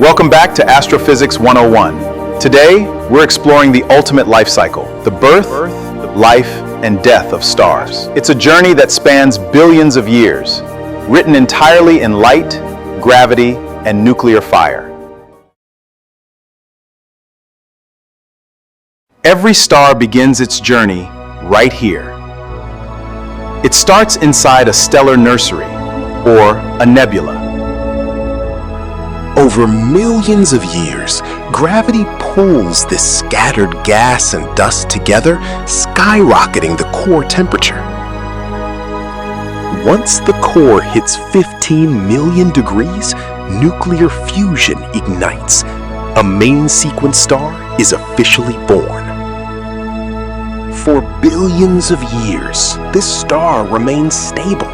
Welcome back to Astrophysics 101. Today, we're exploring the ultimate life cycle, the birth, life, and death of stars. It's a journey that spans billions of years, written entirely in light, gravity, and nuclear fire. Every star begins its journey right here. It starts inside a stellar nursery, or a nebula. Over millions of years, gravity pulls this scattered gas and dust together, skyrocketing the core temperature. Once the core hits 15 million degrees, nuclear fusion ignites. A main sequence star is officially born. For billions of years, this star remains stable.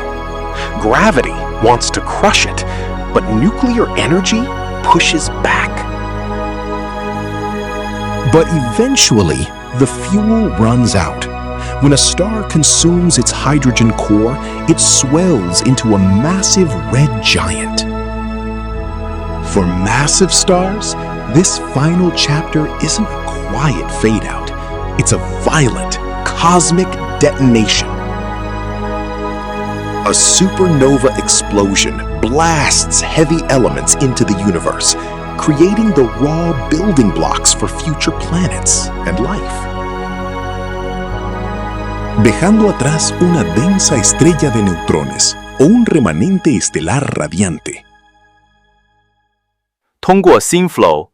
Gravity wants to crush it, but nuclear energy pushes back. But eventually, the fuel runs out. When a star consumes its hydrogen core, it swells into a massive red giant. For massive stars, this final chapter isn't a quiet fade-out. It's a violent, cosmic detonation. A supernova explosion blasts heavy elements into the universe, creating the raw building blocks for future planets and life. Dejando atrás una densa estrella de neutrones o un remanente estelar radiante. 通过 SceneFlow，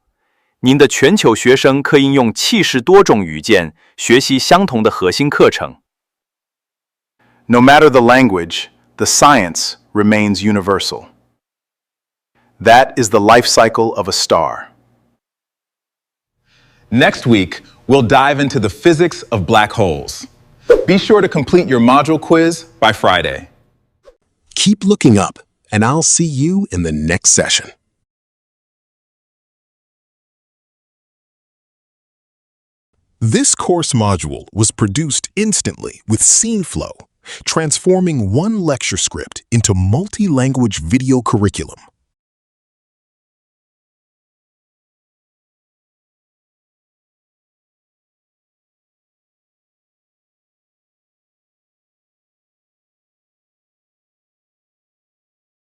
您的全球学生可以用70多种语件学习相同的核心课程。No matter the language, the science remains universal. That is the life cycle of a star. Next week, we'll dive into the physics of black holes. Be sure to complete your module quiz by Friday. Keep looking up, and I'll see you in the next session. This course module was produced instantly with SceneFlow, transforming one lecture script into multi-language video curriculum.